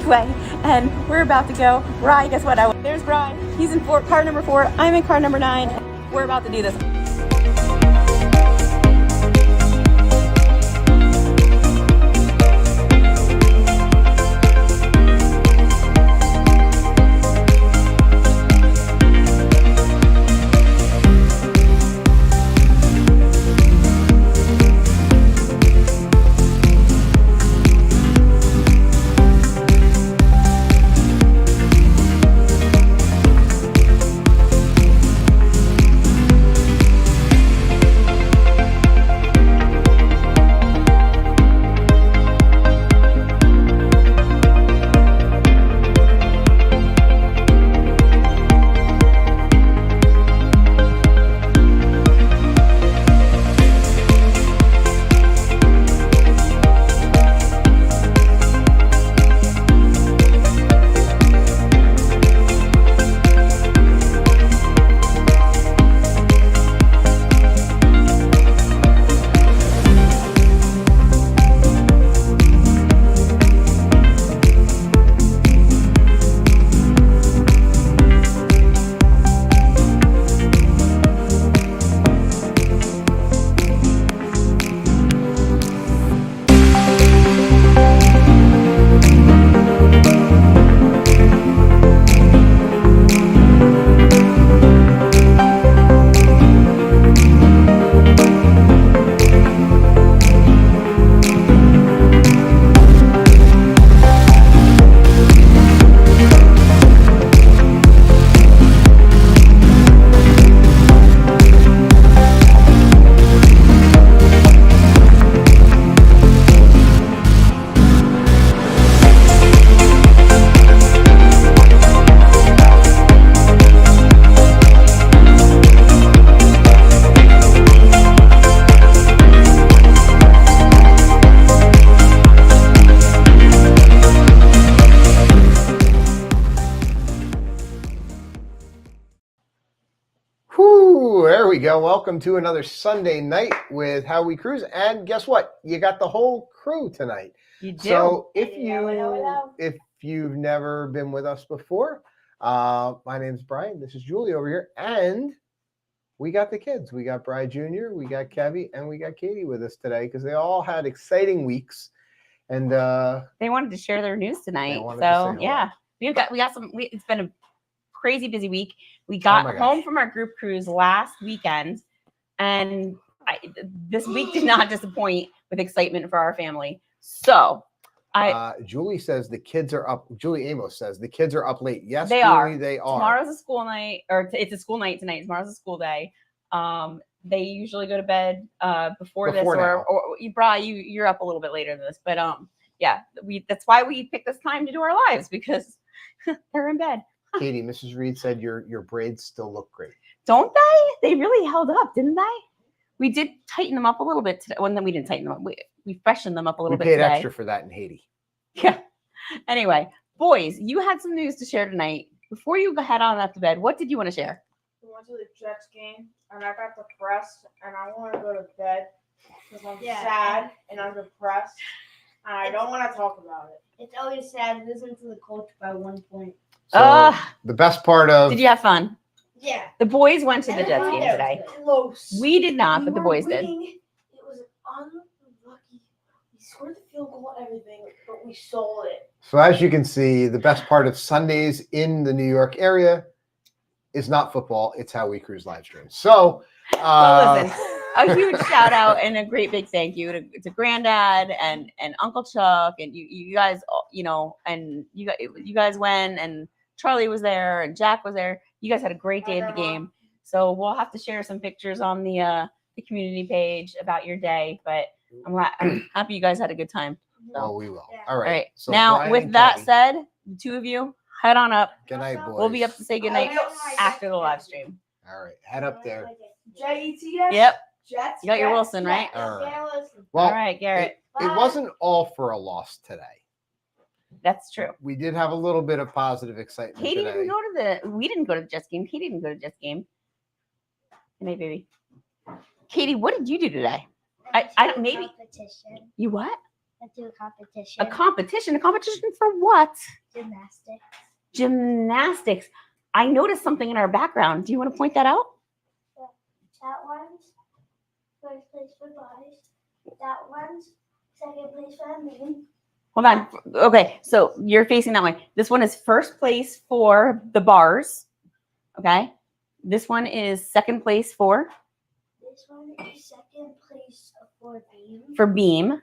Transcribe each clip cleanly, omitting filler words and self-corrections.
way, and we're about to go. Bri, guess what? There's Bri. He's in car number 4. I'm in car number 9. We're about to do this. There we go. Welcome to another Sunday night with How We Cruise. And guess what? You got the whole crew tonight. You do. So if you've never been with us before, my name's Brian. This is Julie over here. And we got the kids. We got Bri Jr., we got Kevy, and we got Katie with us today because they all had exciting weeks. And they wanted to share their news tonight. So yeah, we got some. It's been a crazy busy week. We got home from our group cruise last weekend, and this week did not disappoint with excitement for our family. So Julie says the kids are up. Julie Amos says the kids are up late. Yes, they Julie, are. They are. Tomorrow's a school night, or it's a school night tonight. Tomorrow's a school day. They usually go to bed before this, or Bri, you're up a little bit later than this, but yeah, that's why we picked this time to do our lives, because they're in bed. Katie, Mrs. Reed said your braids still look great. Don't they? They really held up, didn't they? We did tighten them up a little bit today. Well, then we didn't tighten them up. We freshened them up a little bit today. We paid extra for that in Haiti. Yeah. Anyway, boys, you had some news to share tonight. Before you head on up to bed, what did you want to share? We went to the Jets game, and I got depressed, and I want to go to bed because I'm sad and I'm depressed, and I don't want to talk about it. It's always sad to listen to the coach by 1 point. So the best part of... Did you have fun? Yeah. The boys went to the Jets game today. Close. We did not, but the boys did. It was unlucky. We scored the field goal and everything, but we sold it. So as you can see, the best part of Sundays in the New York area is not football. It's How We Cruise live stream. So well, listen, a huge shout out and a great big thank you to Granddad and Uncle Chuck and you guys, and you guys went, and Charlie was there and Jack was there. You guys had a great day at the game. So we'll have to share some pictures on the community page about your day. But I'm happy you guys had a good time. So. Oh, we will. Yeah. All right. So now, Brian, with that said, the two of you head on up. Good night, boys. We'll be up to say good night after the live stream. All right, head up there. Jets. Yep. Jets. You got your Wilson, right? All right. Well, all right, Garrett. It wasn't all for a loss today. That's true. We did have a little bit of positive excitement Katie today. we didn't go to the Jets game. Katie didn't go to the Jets game. Hey, baby. Katie, what did you do today? I don't, maybe. Competition. You what? Let's do a competition. A competition? A competition for what? Gymnastics. Gymnastics. I noticed something in our background. Do you want to point that out? That one's first place for boys. That one's second place for men. Hold on. Okay, so you're facing that way. This one is first place for the bars. Okay. This one is second place for? This one is second place for beam. For beam.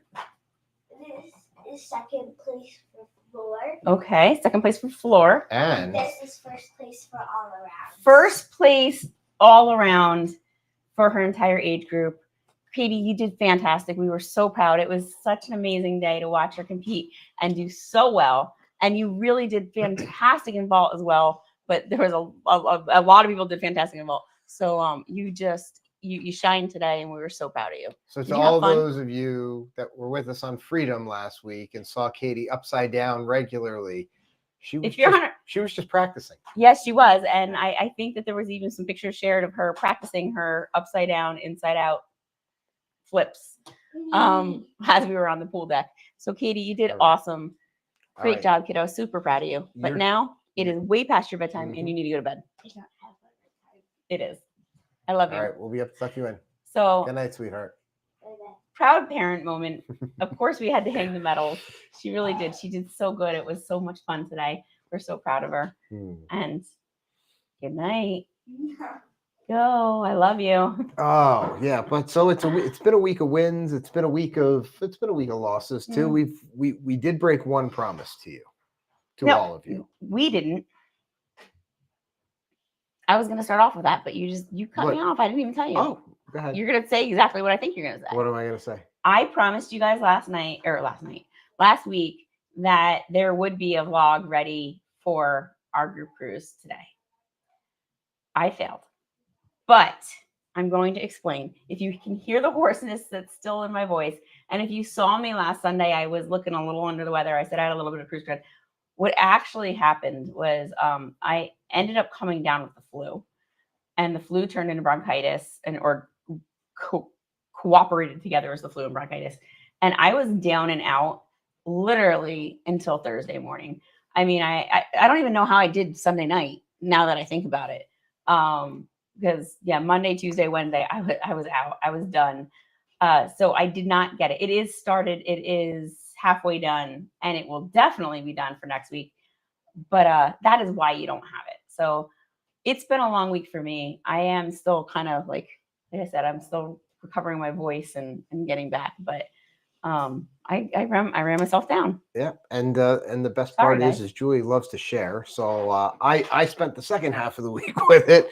This is second place for floor. Okay, second place for floor. And This is first place for all around. First place all around for her entire age group. Katie, you did fantastic. We were so proud. It was such an amazing day to watch her compete and do so well. And you really did fantastic in vault as well. But there was a lot of people did fantastic in vault. So you shined today, and we were so proud of you. so Did to you have all fun? those of you that were with us on Freedom last week and saw Katie upside down regularly, she was If you're just, on, she was just practicing. yes, she was, and I think that there was even some pictures shared of her practicing her upside down, inside out flips as we were on the pool deck. So Katie, you did All right. awesome. All Great right. job, kiddo. Super proud of you. But You're- now it you're- is way past your bedtime, and Mhm. you need to go to bed. I don't have a time. It is. I love All you. right, we'll be up to tuck you in. So Good night, sweetheart. proud parent moment. Of course, we had to hang the medals. She really did. She did so good. It was so much fun today. We're so proud of her. And good night. Go. I love you. Oh yeah, but so it's been a week of wins. It's been a week of losses too. Mm. We did break one promise to you, to No. all of you. We didn't. I was gonna start off with that, but you cut me What? off. I didn't even tell you. Oh, go ahead. You're gonna say exactly what I think you're gonna say. What am I gonna say? I promised you guys last week, that there would be a vlog ready for our group cruise today. I failed, but I'm going to explain. If you can hear the hoarseness that's still in my voice, and if you saw me last Sunday, I was looking a little under the weather. I said I had a little bit of cruise dread. What actually happened was I ended up coming down with the flu, and the flu turned into bronchitis, or cooperated together as the flu and bronchitis. And I was down and out literally until Thursday morning. I mean, I don't even know how I did Sunday night now that I think about it. Because Monday, Tuesday, Wednesday, I was out. I was done. So I did not get it. It is started. It is halfway done, and it will definitely be done for next week. But that is why you don't have it. So it's been a long week for me. I am still kind of like I said, I'm still recovering my voice and getting back. But I ran myself down. Yeah, and the best part Sorry, is guys. Julie loves to share. So I spent the second half of the week with it.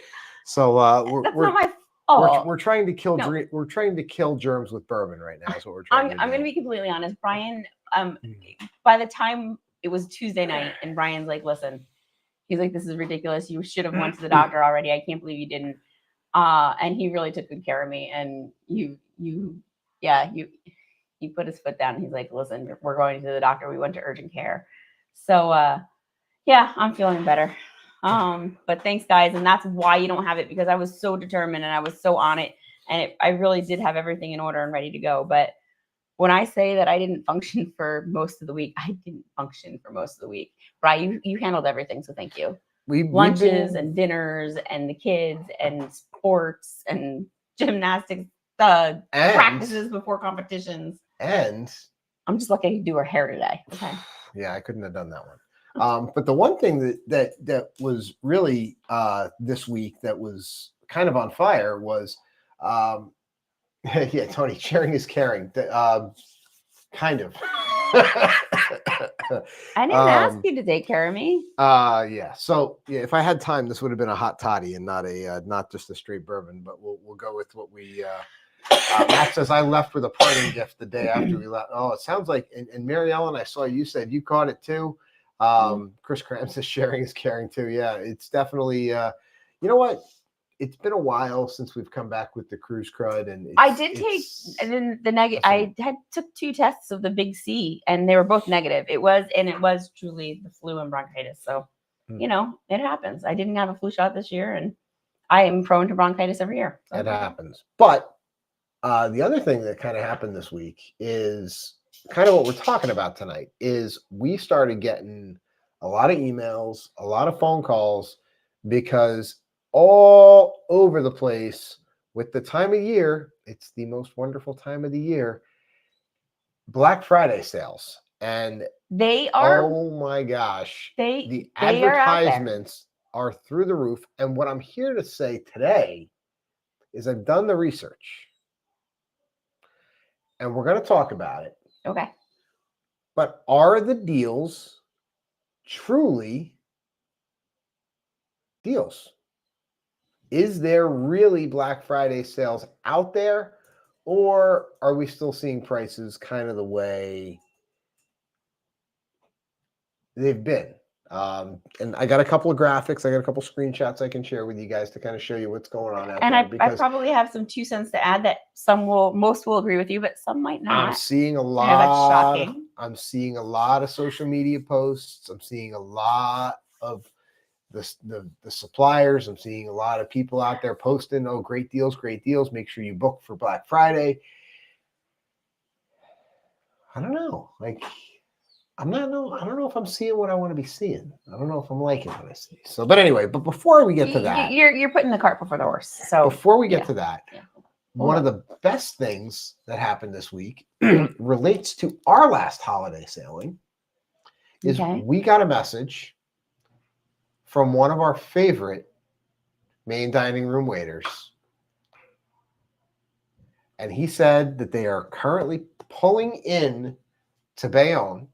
So That's not my fault. we're trying to kill No. we're trying to kill germs with bourbon right now. Is what we're trying to do. I'm going to be completely honest, Brian. By the time it was Tuesday night, and Brian's like, "Listen," he's like, "This is ridiculous. You should have went to the doctor already. I can't believe you didn't." And he really took good care of me. And he put his foot down. And he's like, "Listen, we're going to the doctor." We went to urgent care. So I'm feeling better. But thanks, guys, and that's why you don't have it, because I was so determined and I was so on it, and I really did have everything in order and ready to go. But when I say that I didn't function for most of the week, I didn't function for most of the week. Right? You handled everything, so thank you. Lunches and dinners and the kids and sports and gymnastics practices before competitions. And I'm just lucky I could do her hair today. Okay. Yeah, I couldn't have done that one. But the one thing that was really this week that was kind of on fire was, Tony, sharing is caring. Kind of. I didn't ask you to take care of me. So if I had time, this would have been a hot toddy and not just a straight bourbon. But we'll go with what we. Max says I left with a parting gift the day after we left. Oh, it sounds like. And Mary Ellen, I saw you said you caught it too. Chris Cram says sharing is caring too. Yeah, it's definitely. You know what? It's been a while since we've come back with the cruise crud, and I did take the negative. I took 2 tests of the big C, and they were both negative. It was truly the flu and bronchitis. So, it happens. I didn't have a flu shot this year, and I am prone to bronchitis every year. So. It happens. But the other thing that kind of happened this week is kind of what we're talking about tonight is we started getting a lot of emails, a lot of phone calls, because all over the place with the time of year, it's the most wonderful time of the year, Black Friday sales. And They are. oh my gosh, They the they are out there. advertisements are through the roof. And what I'm here to say today is I've done the research and we're going to talk about it. Okay. But are the deals truly deals? Is there really Black Friday sales out there, or are we still seeing prices kind of the way they've been? And I got a couple of graphics, I got a couple of screenshots I can share with you guys to kind of show you what's going on out And there. I probably have some 2 cents to add that most will agree with you, but some might not. I'm seeing a I know lot. that's shocking. I'm seeing a lot of social media posts. I'm seeing a lot of the suppliers. I'm seeing a lot of people out there posting, oh, great deals, great deals. Make sure you book for Black Friday. I don't know. I don't know if I'm seeing what I want to be seeing. I don't know if I'm liking what I see. So, but anyway, but before we get to that, you're putting the cart before the horse. So before we get to that, Yeah. one of the best things that happened this week relates to our last holiday sailing. Is we got a message from one of our favorite main dining room waiters. And he said that they are currently pulling in to Bayonne,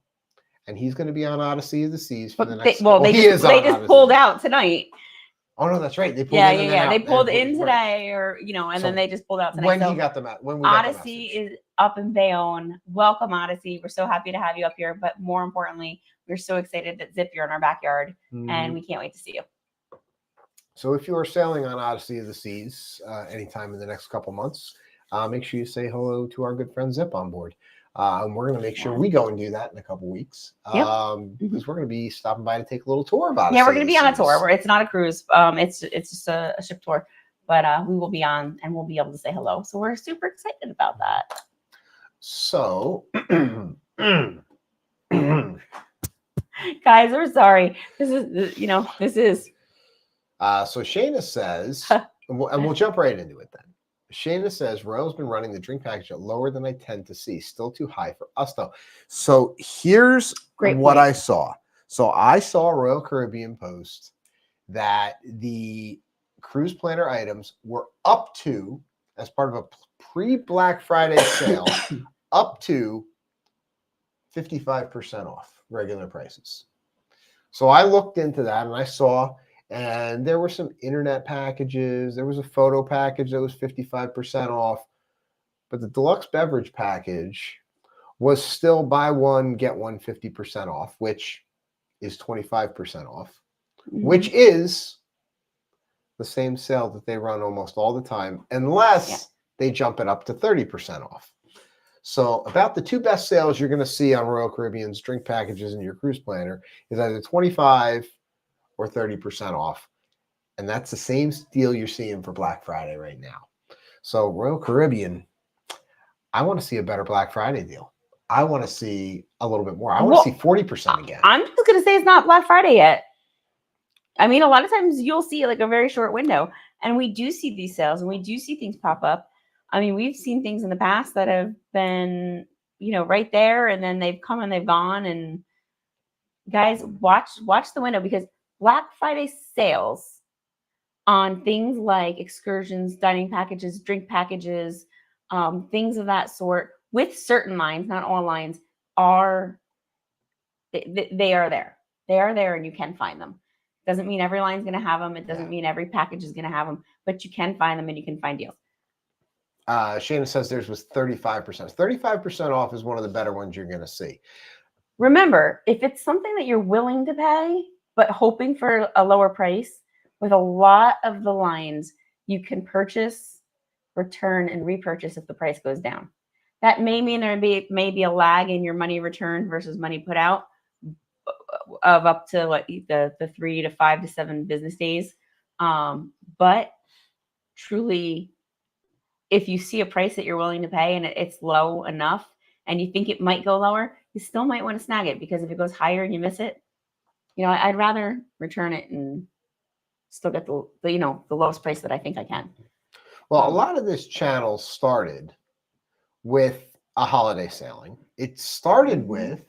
and he's going to be on Odyssey of the Seas for the next. They just pulled out tonight. Oh no, that's right. They pulled They pulled in today, or and then they just pulled out tonight. When he got them out, when we Odyssey is up in Bayonne. Welcome, Odyssey. We're so happy to have you up here, but more importantly, we're so excited that Zip, you're in our backyard, and we can't wait to see you. So if you are sailing on Odyssey of the Seas anytime in the next couple months, make sure you say hello to our good friend Zip on board. And we're going to make sure we go and do that in a couple weeks. Because we're going to be stopping by to take a little tour of Odyssey. Yeah, we're going to be on a tour where it's not a cruise. It's just a ship tour, but we will be on and we'll be able to say hello. So we're super excited about that. So, guys, we're sorry. This is. So Shayna says, and we'll jump right into it then. Shayna says, Royal's been running the drink package at lower than I tend to see. Still too high for us, though. So here's what I saw. So I saw Royal Caribbean post that the cruise planner items were up to, as part of a pre-Black Friday sale, up to 55% off regular prices. So I looked into that and I saw, and there were some internet packages. There was a photo package that was 55% off. But the deluxe beverage package was still buy one, get one 50% off, which is 25% off, which is the same sale that they run almost all the time, unless they jump it up to 30% off. So about the 2 best sales you're going to see on Royal Caribbean's drink packages in your cruise planner is either 25 or 30% off. And that's the same deal you're seeing for Black Friday right now. So Royal Caribbean, I want to see a better Black Friday deal. I want to see a little bit more. I want to see 40% again. I'm just going to say it's not Black Friday yet. I mean, a lot of times you'll see like a very short window, and we do see these sales and we do see things pop up. I mean, we've seen things in the past that have been, right there, and then they've come and they've gone. And guys, watch the window, because Black Friday sales on things like excursions, dining packages, drink packages, things of that sort, with certain lines, not all lines, they are there. They are there, and you can find them. Doesn't mean every line's going to have them. It doesn't mean every package is going to have them, but you can find them and you can find deals. Shayna says theirs was 35%. 35% off is one of the better ones you're going to see. Remember, if it's something that you're willing to pay, but hoping for a lower price, with a lot of the lines, you can purchase, return, and repurchase if the price goes down. That may mean there may be a lag in your money returned versus money put out of up to the 3 to 5 to 7 business days. But truly, if you see a price that you're willing to pay and it's low enough and you think it might go lower, you still might want to snag it, because if it goes higher and you miss it, I'd rather return it and still get the the lowest price that I think I can. Well, a lot of this channel started with a holiday sailing. It started with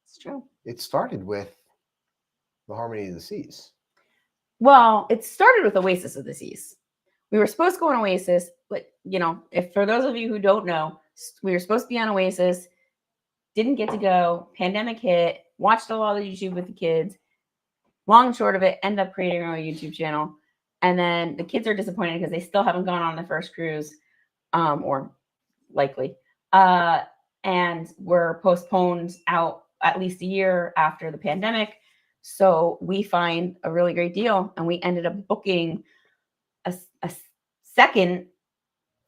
It's true. the Harmony of the Seas. Well, it started with Oasis of the Seas. We were supposed to go on Oasis, but if for those of you who don't know, we were supposed to be on Oasis, didn't get to go. Pandemic hit. Watched a lot of YouTube with the kids. Long and short of it, end up creating our own YouTube channel, and then the kids are disappointed because they still haven't gone on the first cruise, or likely, and were postponed out at least a year after the pandemic. So we find a really great deal, and we ended up booking a second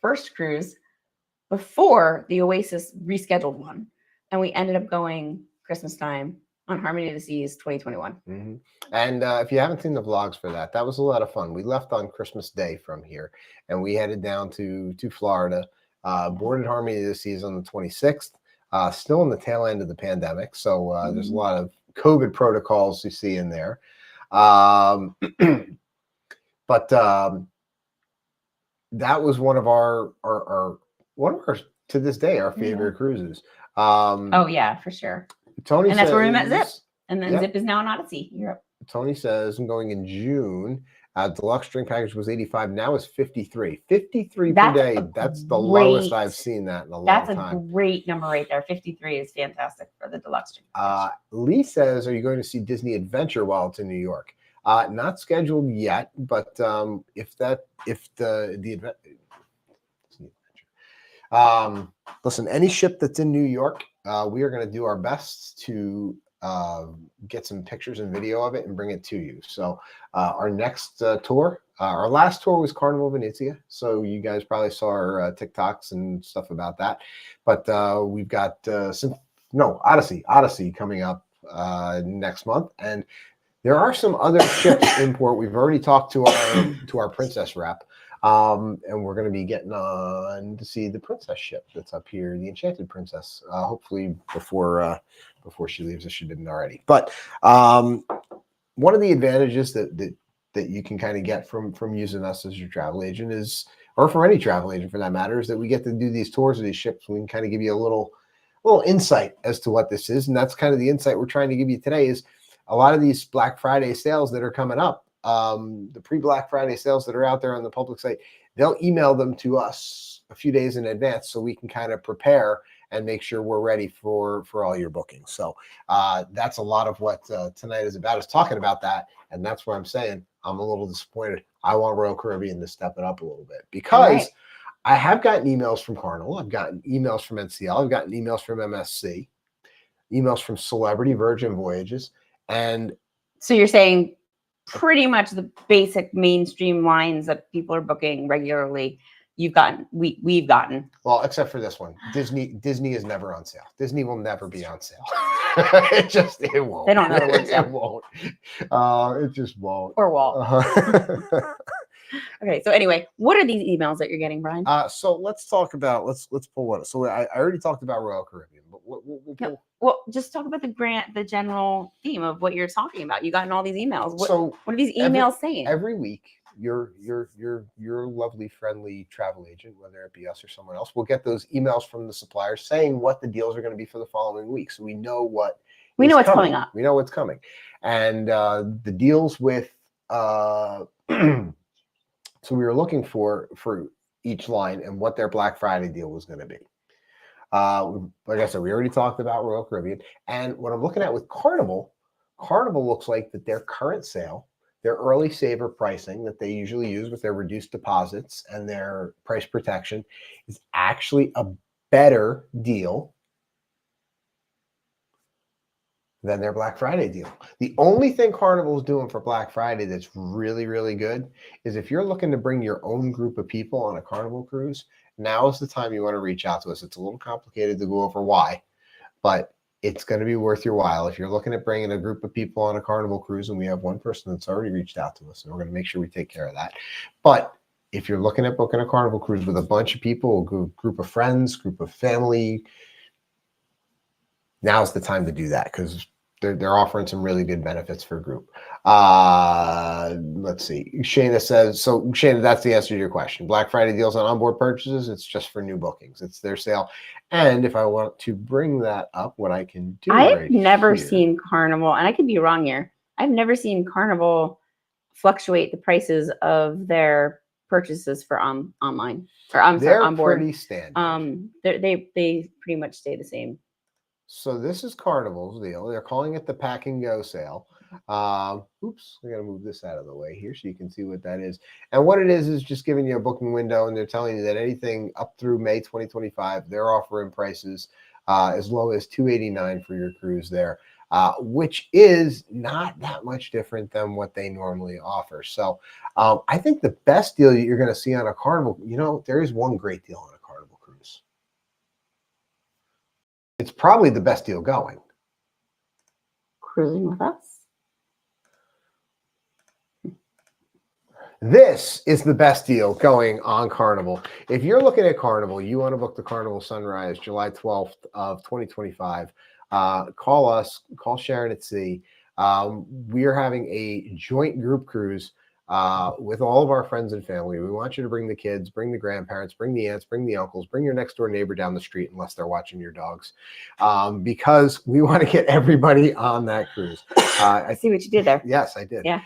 first cruise before the Oasis rescheduled one, and we ended up going Christmas time on Harmony of the Seas 2021. Mm-hmm. And if you haven't seen the vlogs for that, that was a lot of fun. We left on Christmas Day from here, and we headed down to Florida, boarded Harmony of the Seas on the 26th, still in the tail end of the pandemic. So there's a lot of COVID protocols you see in there. But that was one of our to this day, our favorite cruises. Oh yeah, for sure. Tony and that's says, where we met Zip. And then Zip is now an Odyssey Europe. Tony says, I'm going in June. Deluxe drink package was 85. Now it's 53. 53 per day. That's the lowest I've seen that in a long time. That's a great number right there. 53 is fantastic for the deluxe drink package. Lee says, are you going to see Disney Adventure while it's in New York? Not scheduled yet, but listen, any ship that's in New York, we are going to do our best to get some pictures and video of it and bring it to you. So our next tour, our last tour was Carnival Venezia. So you guys probably saw our TikToks and stuff about that. But we've got Odyssey coming up next month. And there are some other ships in port. We've already talked to our Princess rep. And we're going to be getting on to see the Princess ship that's up here, the Enchanted Princess, hopefully before she leaves, if she didn't already. But one of the advantages that you can kind of get from using us as your travel agent is, or for any travel agent for that matter, is that we get to do these tours of these ships. We can kind of give you a little insight as to what this is. And that's kind of the insight we're trying to give you today, is a lot of these Black Friday sales that are coming up. The pre-Black Friday sales that are out there on the public site, they'll email them to us a few days in advance so we can kind of prepare and make sure we're ready for all your bookings. So that's a lot of what tonight is about, is talking about that. And that's where I'm saying I'm a little disappointed. I want Royal Caribbean to step it up a little bit, because I have gotten emails from Carnival. I've gotten emails from NCL. I've gotten emails from MSC, emails from Celebrity, Virgin Voyages. And so you're saying pretty much the basic mainstream lines that people are booking regularly, we've gotten. Well, except for this one. Disney is never on sale. Disney will never be on sale. it won't. They don't know the word sale. It won't. It just won't. Or won't. Okay, so anyway, what are these emails that you're getting, Brian? So let's talk about, let's pull one. So I already talked about Royal Caribbean, but we'll pull. Well, just talk about the general theme of what you're talking about. You gotten all these emails. What are these emails saying? Every week, your lovely, friendly travel agent, whether it be us or someone else, will get those emails from the suppliers saying what the deals are going to be for the following week. So we know what's coming up. We know what's coming. And the deals with so we were looking for each line and what their Black Friday deal was going to be. Like I said, we already talked about Royal Caribbean. And what I'm looking at with Carnival looks like that their current sale, their early saver pricing that they usually use with their reduced deposits and their price protection, is actually a better deal than their Black Friday deal. The only thing Carnival is doing for Black Friday that's really, really good is if you're looking to bring your own group of people on a Carnival cruise, now is the time you want to reach out to us. It's a little complicated to go over why, but it's going to be worth your while. If you're looking at bringing a group of people on a Carnival cruise, and we have one person that's already reached out to us, and we're going to make sure we take care of that. But if you're looking at booking a Carnival cruise with a bunch of people, a group of friends, group of family, now's the time to do that because they're offering some really good benefits for group. Let's see. Shayna says, so Shayna, that's the answer to your question. Black Friday deals on onboard purchases. It's just for new bookings. It's their sale. And if I want to bring that up, what I can do I've never seen Carnival, and I could be wrong here. I've never seen Carnival fluctuate the prices of their purchases for online or on board. Pretty standard. They pretty much stay the same. So this is Carnival's deal. They're calling it the Pack and Go sale. Oops, I got to move this out of the way here so you can see what that is. And what it is just giving you a booking window, and they're telling you that anything up through May 2025, they're offering prices as low as $289 for your cruise there, which is not that much different than what they normally offer. So I think the best deal you're going to see on a Carnival, there is one great deal on a Carnival cruise. It's probably the best deal going. Cruising with us. This is the best deal going on Carnival. If you're looking at Carnival, you want to book the Carnival Sunrise, July 12th of 2025, call us, call Sharon at Sea. We are having a joint group cruise with all of our friends and family. We want you to bring the kids, bring the grandparents, bring the aunts, bring the uncles, bring your next door neighbor down the street, unless they're watching your dogs, because we want to get everybody on that cruise. I see what you did there. Yes, I did. Yeah.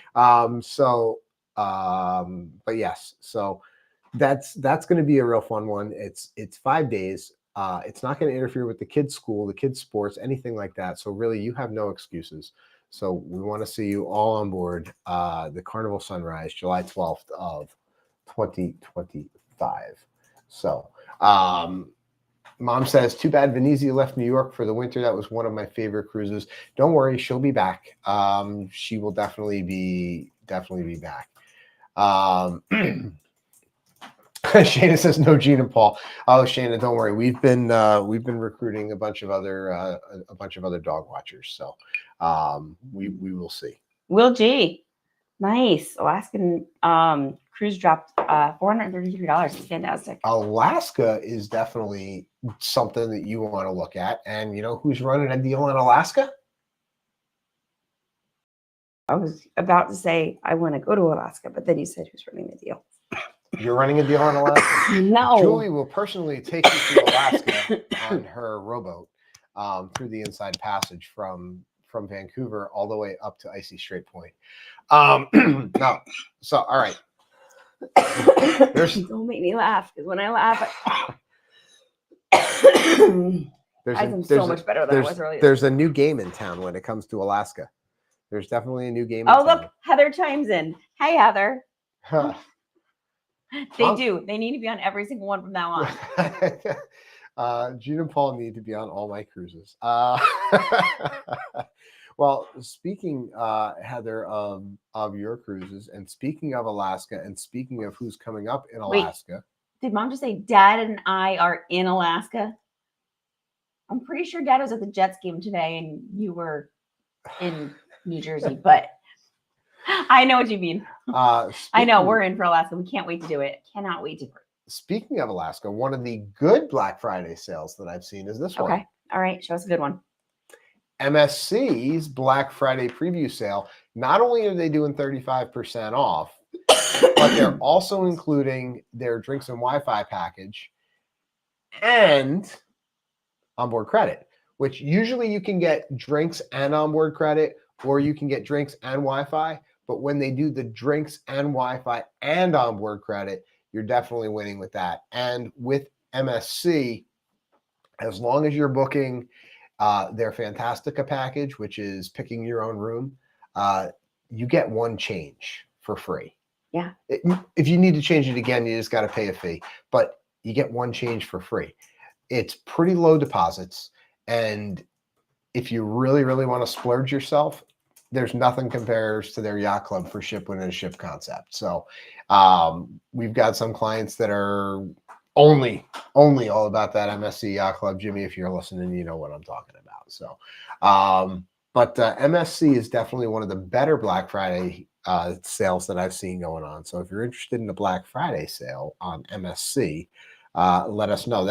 But yes, so that's going to be a real fun one. It's 5 days. It's not going to interfere with the kids' school, the kids' sports, anything like that. So really, you have no excuses. So we want to see you all on board the Carnival Sunrise, July 12th of 2025. So Mom says, too bad Venezia left New York for the winter. That was one of my favorite cruises. Don't worry, she'll be back. She will definitely be back. Shayna says no Gene and Paul. Oh, Shayna, don't worry. We've been recruiting a bunch of other dog watchers. So we will see. Will G, nice. Alaskan cruise dropped $433. It's fantastic. Alaska is definitely something that you want to look at. And you know who's running a deal in Alaska? I was about to say I want to go to Alaska, but then you said who's running the deal. You're running a deal on Alaska? No. Julie will personally take you to Alaska on her rowboat through the Inside Passage from Vancouver all the way up to Icy Strait Point. No. So, all right. Don't make me laugh, because when I laugh, I'm so much better than I was earlier. There's a new game in town when it comes to Alaska. There's definitely a new game in town. Look, Heather chimes in. Hey, Heather. They do. They need to be on every single one from now on. Gene and Paul need to be on all my cruises. Well, speaking, Heather, of your cruises, and speaking of Alaska, and speaking of who's coming up in Alaska. Wait, did Mom just say Dad and I are in Alaska? I'm pretty sure Dad was at the Jets game today, and you were in New Jersey, but I know what you mean. I know we're in for Alaska. We can't wait to do it. Cannot wait to. Speaking of Alaska, one of the good Black Friday sales that I've seen is this one. Okay. All right. Show us a good one. MSC's Black Friday preview sale. Not only are they doing 35% off, but they're also including their drinks and Wi-Fi package and onboard credit, which usually you can get drinks and onboard credit, or you can get drinks and Wi-Fi. But when they do the drinks and Wi-Fi and onboard credit, you're definitely winning with that. And with MSC, as long as you're booking their Fantastica package, which is picking your own room, you get one change for free. Yeah. If you need to change it again, you just got to pay a fee. But you get one change for free. It's pretty low deposits. And if you really, really want to splurge yourself, there's nothing compares to their yacht club for ship within a ship concept. So we've got some clients that are only all about that MSC yacht club. Jimmy, if you're listening, you know what I'm talking about. So, but MSC is definitely one of the better Black Friday sales that I've seen going on. So if you're interested in the Black Friday sale on MSC, let us know.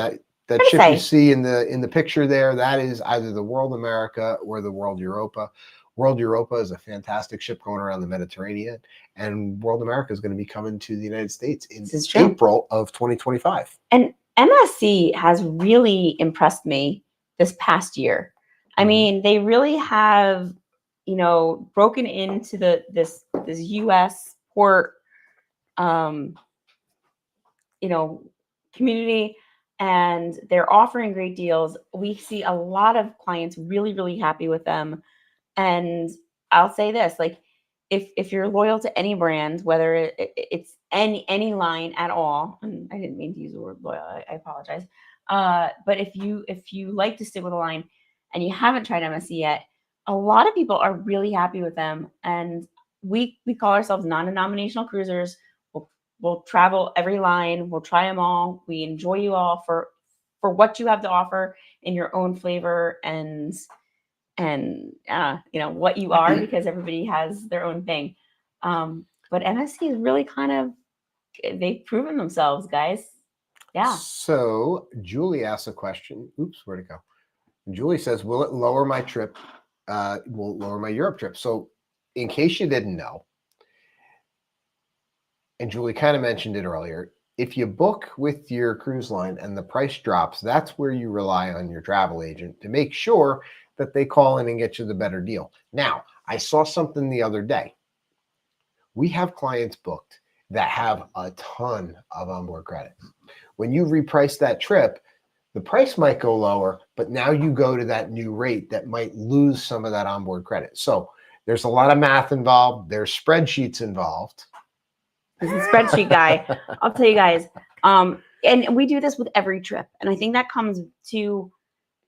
that Gonna ship you say. see in the picture there, that is either the World America or the World Europa. World Europa is a fantastic ship going around the Mediterranean, and World America is going to be coming to the United States in This is true. April of 2025. And MSC has really impressed me this past year. I Mhm. mean, they really have, broken into this U.S. port, community, and they're offering great deals. We see a lot of clients really, really happy with them. And I'll say this, like, if you're loyal to any brand, whether it's any line at all, and I didn't mean to use the word loyal, I apologize. But if you like to stick with a line and you haven't tried MSC yet, a lot of people are really happy with them. And we call ourselves non-denominational cruisers. We'll travel every line. We'll try them all. We enjoy you all for what you have to offer in your own flavor and what you are, because everybody has their own thing. But MSC is really they've proven themselves, guys. Yeah. So Julie asks a question. Oops, where'd it go? Julie says, will it lower my trip? Will it lower my Europe trip? So in case you didn't know, and Julie kind of mentioned it earlier, if you book with your cruise line and the price drops, that's where you rely on your travel agent to make sure that they call in and get you the better deal. Now, I saw something the other day. We have clients booked that have a ton of onboard credits. When you reprice that trip, the price might go lower, but now you go to that new rate that might lose some of that onboard credit. So there's a lot of math involved. There's spreadsheets involved. He's a spreadsheet guy. I'll tell you guys. And we do this with every trip. And I think that comes to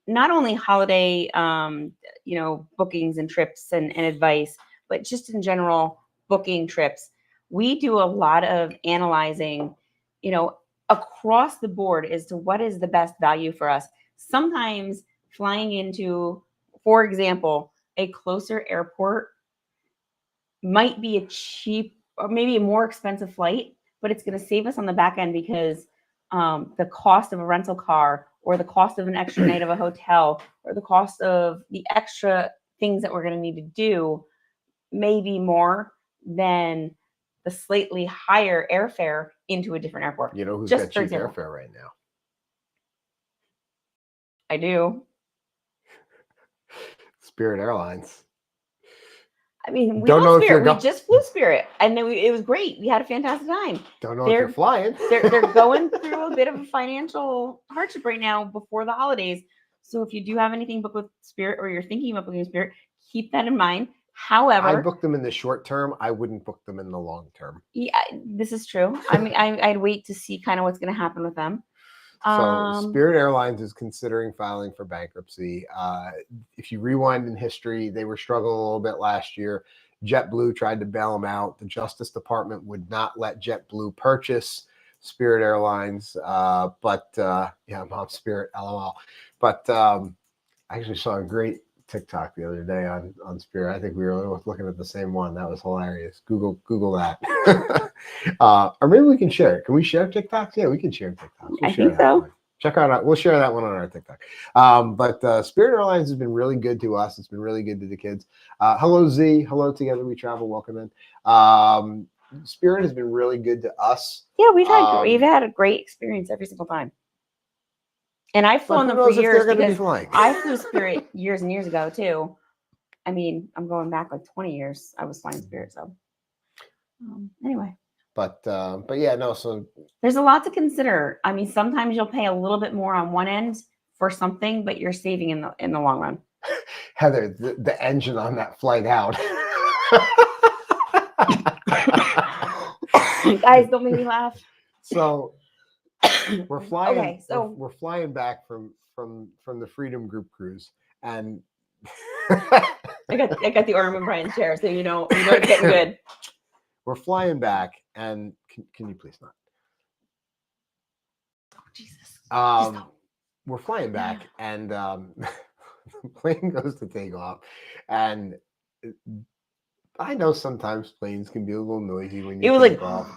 not only holiday, bookings and trips and advice, but just in general, booking trips. We do a lot of analyzing, across the board as to what is the best value for us. Sometimes flying into, for example, a closer airport might be a cheap or maybe a more expensive flight, but it's going to save us on the back end because the cost of a rental car or the cost of an extra night of a hotel or the cost of the extra things that we're going to need to do may be more than the slightly higher airfare into a different airport. You know who's Just got for cheap example. airfare right now? I do. Spirit Airlines. I mean, we Don't know love if Spirit. you're We just flew Spirit, and then it was great. We had a fantastic time. Don't know if you're flying. They're going through a bit of a financial hardship right now before the holidays. So if you do have anything booked with Spirit or you're thinking about booking Spirit, keep that in mind. However, I booked them in the short term. I wouldn't book them in the long term. Yeah, this is true. I mean, I'd wait to see kind of what's going to happen with them. So Spirit Airlines is considering filing for bankruptcy. If you rewind in history, they were struggling a little bit last year. JetBlue tried to bail them out. The Justice Department would not let JetBlue purchase Spirit Airlines. I'm on Spirit, LOL. But I actually saw a great TikTok the other day on Spirit. I think we were looking at the same one. That was hilarious. Google that. Or maybe we can share it. Can we share TikToks? Yeah, we can share TikToks. I think so. Check out. We'll share that one on our TikTok. But Spirit Airlines has been really good to us. It's been really good to the kids. Hello Z. Hello Together We Travel. Welcome in. Spirit has been really good to us. Yeah, we've had a great experience every single time. And I've flown them for years because I flew Spirit years and years ago too. I mean, I'm going back like 20 years. I was flying Spirit, so anyway. But yeah, no. So there's a lot to consider. I mean, sometimes you'll pay a little bit more on one end for something, but you're saving in the long run. Heather, the engine on that flight out. Guys, don't make me laugh. So we're flying. Okay, so we're flying back from the Freedom Group cruise, and I got the arm in Brian's chair, so you know it's getting good. We're flying back, and can you please not? Oh Jesus! We're flying back, and the plane goes to take off, and I know sometimes planes can be a little noisy when you take off.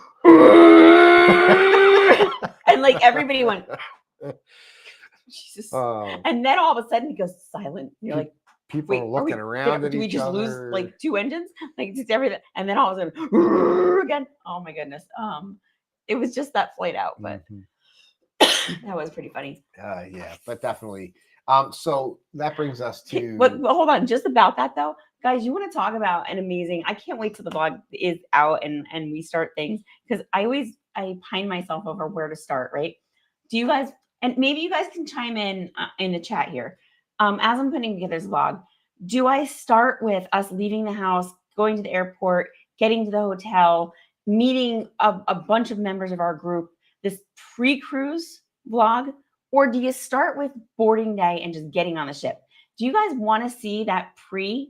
And like everybody went. Jesus. Oh, And then all of a sudden it goes silent. You're like, people wait, are looking around at did we each just other. lose like 2 engines? Like just everything. And then all of a sudden again. Oh my goodness. It was just that flight out, but Mhm. that was pretty funny. Yeah, but definitely. So that brings us to. But hold on, just about that though, guys. You want to talk about an amazing? I can't wait till the vlog is out and we start things, because I pine myself over where to start. Right? Do you guys? And maybe you guys can chime in the chat here. As I'm putting together this vlog, do I start with us leaving the house, going to the airport, getting to the hotel, meeting a bunch of members of our group, this pre-cruise vlog? Or do you start with boarding day and just getting on the ship? Do you guys want to see that pre-game,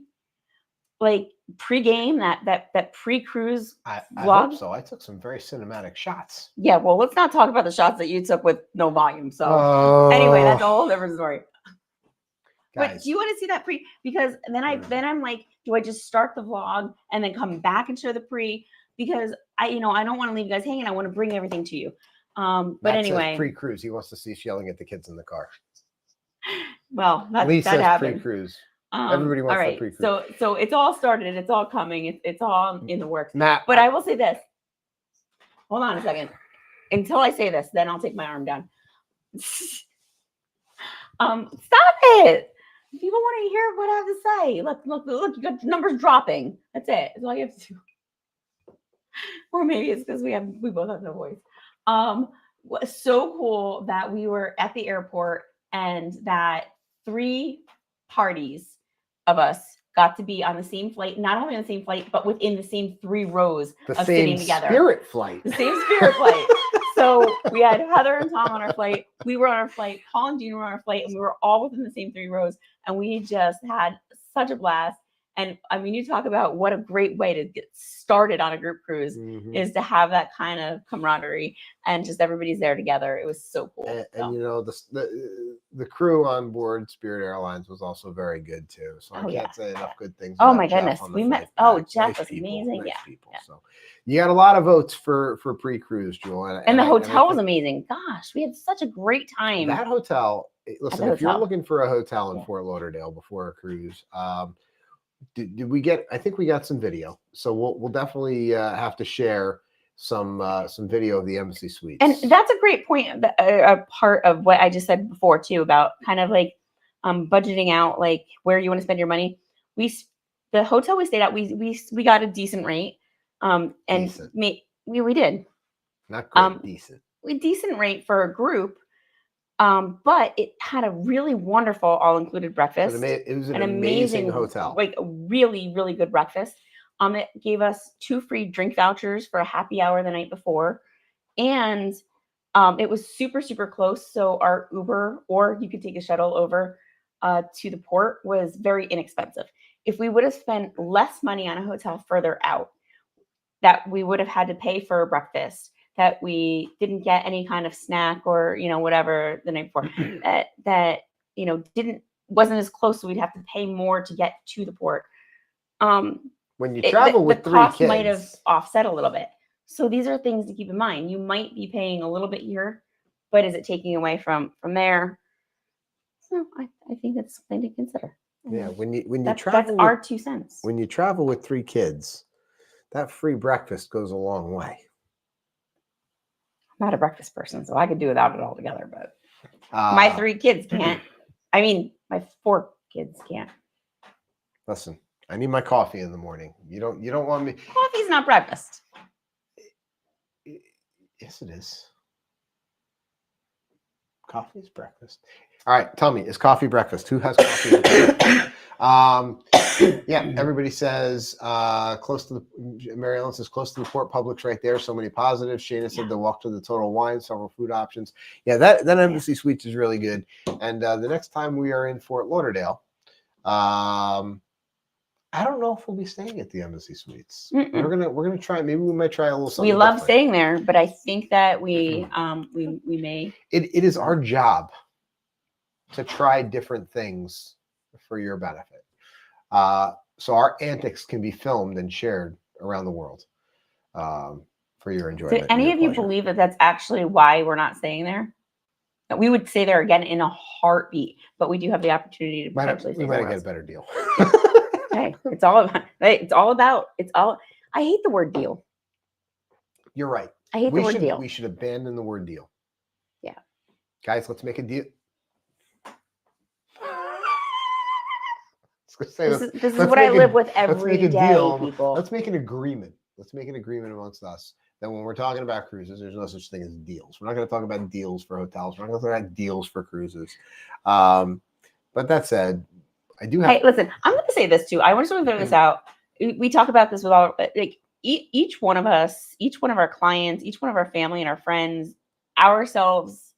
that pre-cruise I vlog? hope so. I took some very cinematic shots. Yeah, well, let's not talk about the shots that you took with no volume. So anyway, that's a whole different story. Guys, But do you want to see that pre? Because then I'm like, do I just start the vlog and then come back and show the pre? Because I don't want to leave you guys hanging. I want to bring everything to you. But Matt anyway, says pre-cruise. He wants to see us yelling at the kids in the car. well, Lee that says happened. pre-cruise. Everybody wants all the right. pre-cruise. So it's all started. It's all coming. It's all in the works. Matt, But I will say this. Hold on a second. Until I say this, then I'll take my arm down. Stop it. People want to hear what I have to say. Look, you got numbers dropping. That's it. That's all you have to do. Or maybe it's because we both have no voice. So cool that we were at the airport and that 3 parties of us got to be on the same flight, not only on the same flight, but within the same 3 rows the of same sitting together. Spirit flight. The same Spirit flight. So we had Heather and Tom on our flight. We were on our flight. Paul and Gina were on our flight, and we were all within the same 3 rows. And we just had such a blast. And I mean, you talk about what a great way to get started on a group cruise is to have that kind of camaraderie and just everybody's there together. It was so cool. And you know, the crew on board Spirit Airlines was also very good too. So I can't say enough good things. Oh about my Jeff goodness, on the we met. flight Oh, back. Jeff Nice was people, amazing. nice Yeah. people. So you got a lot of votes for pre-cruise, Jewel. And the hotel was amazing. Gosh, we had such a great time. That hotel. Listen, if you're looking for a hotel in Fort Lauderdale before a cruise, did we get? I think we got some video. So we'll definitely have to share some video of the Embassy Suites. And that's a great point. A part of what I just said before too about kind of like budgeting out like where you want to spend your money. The hotel we stayed at, we got a decent rate. And Decent. We did. Not great, decent. Decent rate for a group. But it had a really wonderful all-included breakfast. So it was an amazing hotel. Like a really, really good breakfast. It gave us 2 free drink vouchers for a happy hour the night before. And it was super, super close. So our Uber, or you could take a shuttle over to the port, was very inexpensive. If we would have spent less money on a hotel further out, that we would have had to pay for a breakfast, that we didn't get any kind of snack or, whatever the night before, that wasn't as close. So we'd have to pay more to get to the port. When you travel with 3 cost kids, might have offset a little bit. So these are things to keep in mind. You might be paying a little bit here, but is it taking away from there? So I think that's something to consider. Yeah, when you travel, that's our 2 cents. When you travel with 3 kids, that free breakfast goes a long way. I'm not a breakfast person, so I could do without it altogether. But my 3 kids can't. I mean, my 4 kids can't. Listen, I need my coffee in the morning. You don't want me. Coffee's not breakfast. Yes, it is. Coffee is breakfast. All right, tell me, is coffee breakfast? Who has coffee? Yeah, everybody says close to the. Mary Ellen says close to the port. Public's right there. So many positives. Shana said they'll walk to the Total Wine. Several food options. Yeah, that Embassy Suites is really good. And the next time we are in Fort Lauderdale, I don't know if we'll be staying at the Embassy Suites. We're gonna try. Maybe we might try a little something. We love different. staying there, but I think that we may. It is our job to try different things for your benefit. So our antics can be filmed and shared around the world for your enjoyment. Do any of you believe that that's actually why we're not staying there? We would stay there again in a heartbeat, but we do have the opportunity to potentially We stay might somewhere get a else. better deal. Hey, it's all about. I hate the word deal. You're right. I hate the word We deal. should abandon the word deal. Yeah. Guys, let's make a deal. This is let's what I make a- live with let's every make a day, deal. people. Let's make an agreement. Let's make an agreement amongst us that when we're talking about cruises, there's no such thing as deals. We're not going to talk about deals for hotels. We're not going to talk about deals for cruises. But that said, I do have. Hey, listen, I'm going to say this too. I want to throw this out. We talk about this with all, like, each one of us, each one of our clients, each one of our family and our friends, ourselves,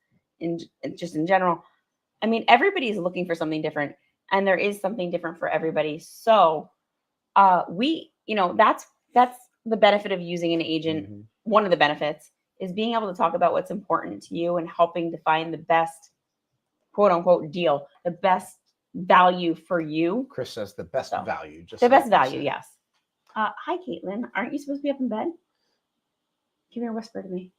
just in general. I mean, everybody's looking for something different, and there is something different for everybody. So, that's the benefit of using an agent. Mhm. One of the benefits is being able to talk about what's important to you and helping to find the best, quote unquote, deal, the best value for you. Chris says the best So, value. Just The like best you value, said. yes. Hi, Caitlin. Aren't you supposed to be up in bed? Give me a whisper to me.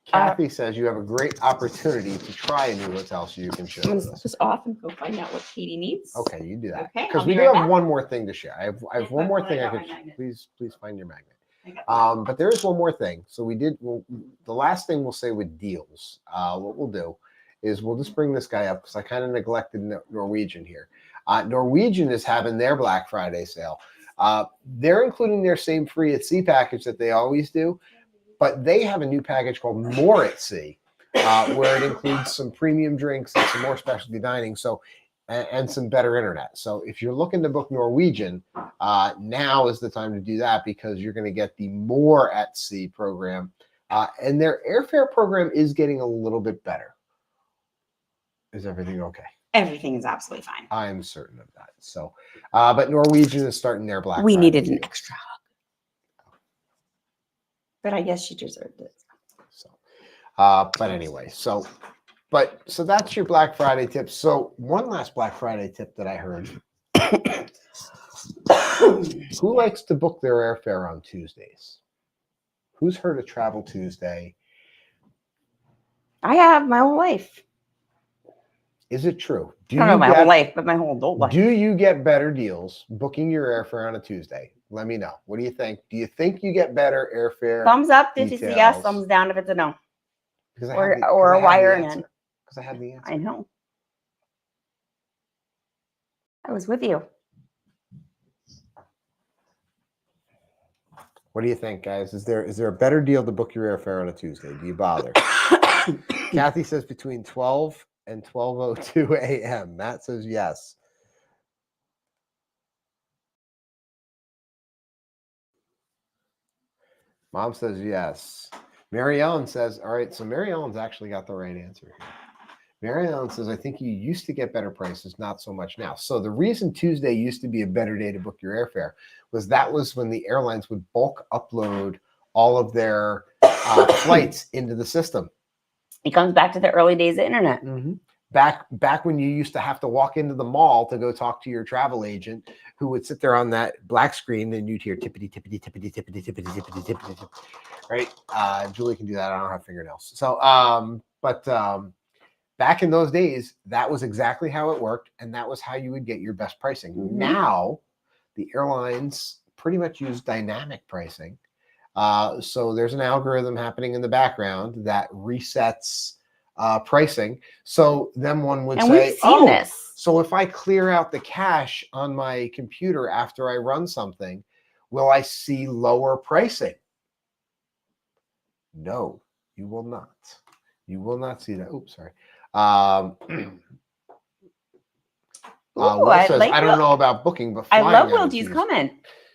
Kathy says you have a great opportunity to try a new hotel so you can share I'm with going us. to just off and go find out what Katie needs. Okay, you do that. Okay, Because I'll we be do right have back. one more thing to share. I have one more thing I got could. my magnet. Please find your magnet. I got the magnet. But there is one more thing. So the last thing we'll say with deals, what we'll do is we'll just bring this guy up because I kind of neglected Norwegian here. Norwegian is having their Black Friday sale. They're including their same free at sea package that they always do, but they have a new package called More at Sea, where it includes some premium drinks and some more specialty dining. So. And some better internet. So if you're looking to book Norwegian, now is the time to do that because you're going to get the More at Sea program. And their airfare program is getting a little bit better. Is everything okay? Everything is absolutely fine. I'm certain of that. So, but Norwegian is starting their Black We Friday needed an deal. extra hug. But I guess she deserved it. So, but anyway, so that's your Black Friday tip. So one last Black Friday tip that I heard. Who likes to book their airfare on Tuesdays? Who's heard of Travel Tuesday? I have my whole life. Is it true? I don't know my whole life, but my whole adult life. Do you get better deals booking your airfare on a Tuesday? Let me know. What do you think? Do you think you get better airfare? Thumbs up if it's a yes, details? thumbs down if it's a no. Because Or a Y or an N. Because I have the answer. I know. I was with you. What do you think, guys? Is there a better deal to book your airfare on a Tuesday? Do you bother? Kathy says between 12 and 12:02 a.m. Matt says yes. Mom says yes. Mary Ellen says, all right, so Mary Ellen's actually got the right answer here. Mary Ellen says, I think you used to get better prices, not so much now. So the reason Tuesday used to be a better day to book your airfare was when the airlines would bulk upload all of their flights into the system. It comes back to the early days of internet. Mm-hmm. Back when you used to have to walk into the mall to go talk to your travel agent, who would sit there on that black screen, and you'd hear tippity tippity tippity tippity tippity tippity tippity tippity. Right? Julie can do that. I don't have fingernails. So, back in those days, that was exactly how it worked, and that was how you would get your best pricing. Mm-hmm. Now, the airlines pretty much use dynamic pricing. So there's an algorithm happening in the background that resets pricing. So then one would say, we've seen this. So if I clear out the cache on my computer after I run something, will I see lower pricing? No, you will not. You will not see that. Oops, sorry. I don't know about booking, but I love Will D's comment.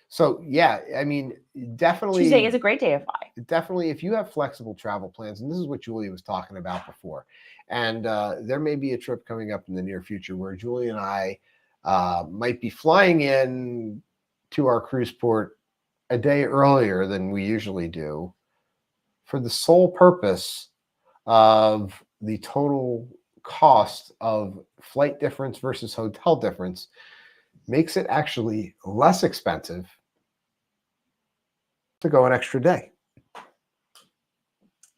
So yeah, I mean, definitely Tuesday is a great day to fly. Definitely, if you have flexible travel plans, and this is what Julie was talking about before, and there may be a trip coming up in the near future where Julie and I might be flying in to our cruise port a day earlier than we usually do, for the sole purpose of the total cost of flight difference versus hotel difference makes it actually less expensive to go an extra day.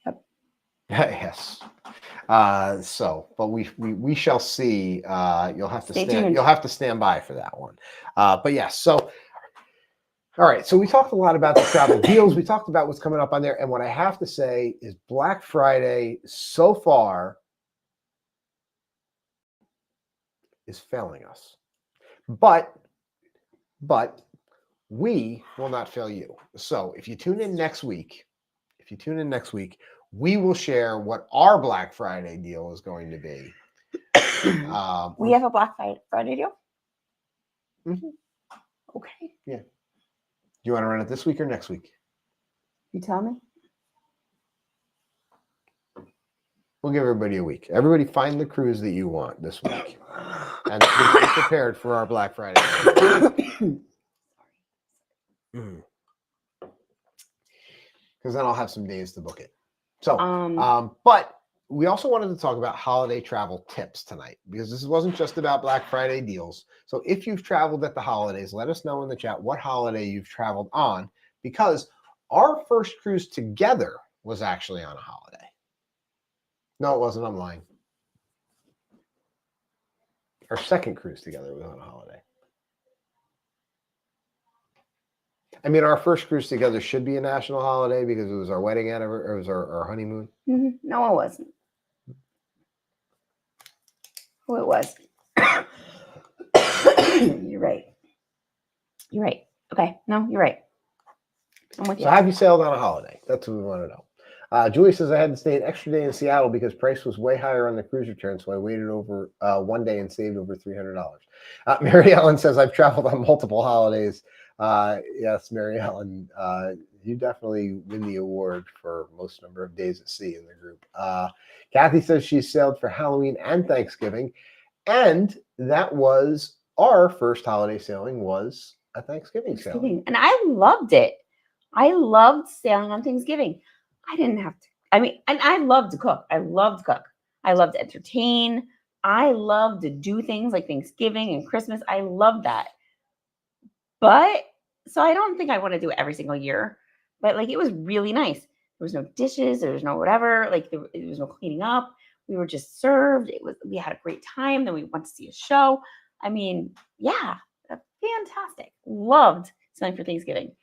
Yep. Yes. But we shall see. You'll have to Stay stand. tuned. You'll have to stand by for that one. But yes. So, all right. So we talked a lot about the travel deals. We talked about what's coming up on there, and what I have to say is Black Friday so far is failing us. But we will not fail you. So if you tune in next week, we will share what our Black Friday deal is going to be. We have a Black Friday deal. Mhm. Okay. Do you want to run it this week or next week? You tell me. We'll give everybody a week. Everybody find the cruise that you want this week. And be prepared for our Black Friday. Because then I'll have some days to book it. So, but we also wanted to talk about holiday travel tips tonight, because this wasn't just about Black Friday deals. So if you've traveled at the holidays, let us know in the chat what holiday you've traveled on, because our first cruise together was actually on a holiday. No, it wasn't. I'm lying. Our second cruise together was on a holiday. I mean, our first cruise together should be a national holiday because it was our wedding anniversary, or it was our honeymoon. No, it wasn't. Oh, it was. You're right. You're right. Okay. No, you're right. I'm with you. So have you sailed on a holiday? That's what we want to know. Julie says, I had to stay an extra day in Seattle because price was way higher on the cruise return, so I waited over 1 day and saved over $300. Mary Ellen says, I've traveled on multiple holidays. Yes, Mary Ellen, you definitely win the award for most number of days at sea in the group. Kathy says she's sailed for Halloween and Thanksgiving, and that was our first holiday sailing was a Thanksgiving sailing. And I loved it. I loved sailing on Thanksgiving. I didn't have to. I mean, and I loved to cook. I loved to cook. I loved to entertain. I loved to do things like Thanksgiving and Christmas. I loved that. But so I don't think I want to do it every single year. But like it was really nice. There was no dishes. There was no whatever. Like there was no cleaning up. We were just served. We had a great time. Then we went to see a show. I mean, yeah, fantastic. Loved sailing for Thanksgiving.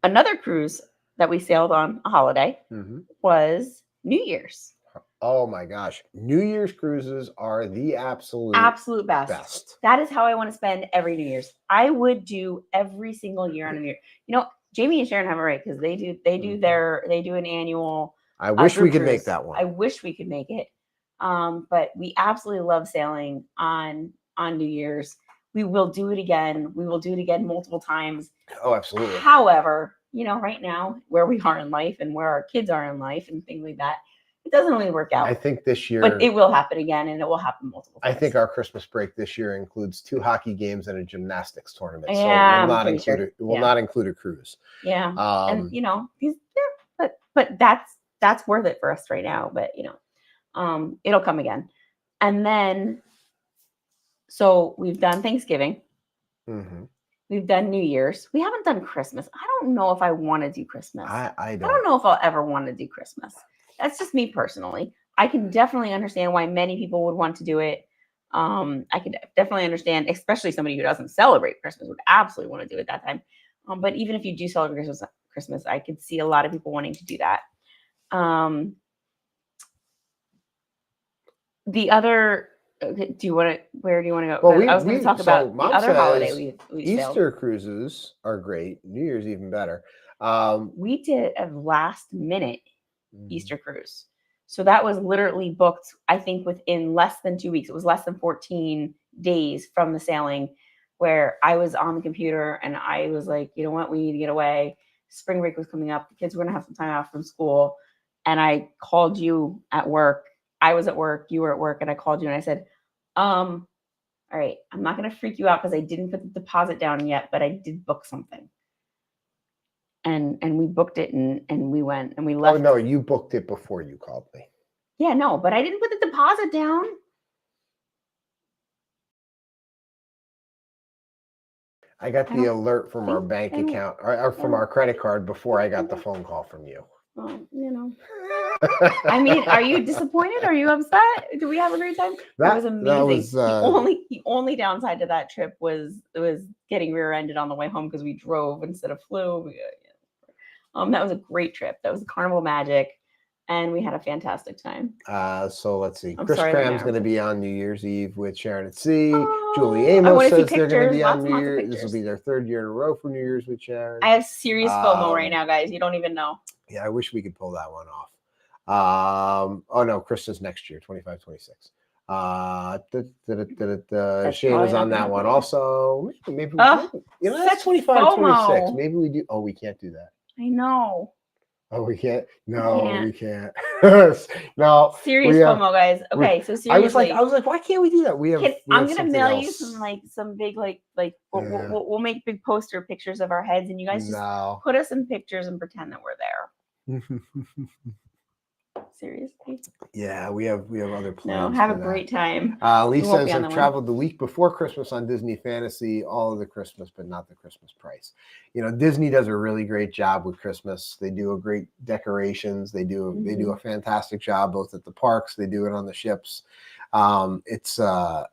Another cruise that we sailed on a holiday was New Year's. Oh my gosh. New Year's cruises are the absolute best. That is how I want to spend every New Year's. I would do every single year on a New Year. You know, Jamie and Sharon have it right because they do an annual. I wish we could cruise. make that one. I wish we could make it. But we absolutely love sailing on New Year's. We will do it again. We will do it again multiple times. Oh, absolutely. However, you know, right now where we are in life and where our kids are in life and things like that, it doesn't really work out. I think this year, but it will happen again, and it will happen multiple times. I think our Christmas break this year includes 2 hockey games and a gymnastics tournament. Yeah, so it will not include it. It will not include a cruise. Yeah, and you know, but that's worth it for us right now. But you know, it'll come again, and then. So we've done Thanksgiving. We've done New Year's. We haven't done Christmas. I don't know if I want to do Christmas. I don't know if I'll ever want to do Christmas. That's just me personally. I can definitely understand why many people would want to do it. I could definitely understand, especially somebody who doesn't celebrate Christmas would absolutely want to do it that time. But even if you do celebrate Christmas, I could see a lot of people wanting to do that. The other. Do you want to? Where do you want to go? Well, I was going to talk about the other holiday we Easter cruises are great. New Year's even better. We did a last minute Easter cruise, so that was literally booked. I think within less than 2 weeks. It was less than 14 days from the sailing, where I was on the computer and I was like, you know what, we need to get away. Spring break was coming up. The kids were going to have some time off from school, and I called you at work. I was at work, you were at work, and I called you and I said, all right, I'm not going to freak you out because I didn't put the deposit down yet, but I did book something. And we booked it and we went and we left. Oh, no, you booked it before you called me. Yeah, no, but I didn't put the deposit down. I got the alert from our bank account or from our credit card before I got the phone call from you. Well, you know. I mean, are you disappointed? Are you upset? Did we have a great time? That was amazing. That was, the only downside to that trip was getting rear-ended on the way home because we drove instead of flew. That was a great trip. That was Carnival Magic, and we had a fantastic time. So let's see. I'm Chris sorry, Cram's going to be on New Year's Eve with Sharon at Sea. Julie Amos says they're going to be on New Year's. This will be their 3rd year in a row for New Year's with Sharon. I have serious FOMO right now, guys. You don't even know. Yeah, I wish we could pull that one off. Oh no, Chris says next year, 25, 26. Shayna's on that one also. Maybe you know, that's 25, FOMO. 26. Maybe we do. Oh, we can't do that. I know. Oh, we can't. We can't. No. Serious FOMO, guys. Okay, so seriously, I was like, why can't we do that? I'm gonna mail you some big we'll make big poster pictures of our heads, and you guys just put us in pictures and pretend that we're there. Seriously. Yeah, we have other plans. No, have a great time. Lee says I've traveled the week before Christmas on Disney Fantasy, all of the Christmas, but not the Christmas price. You know, Disney does a really great job with Christmas. They do a great decorations. They do a fantastic job both at the parks. They do it on the ships. It's a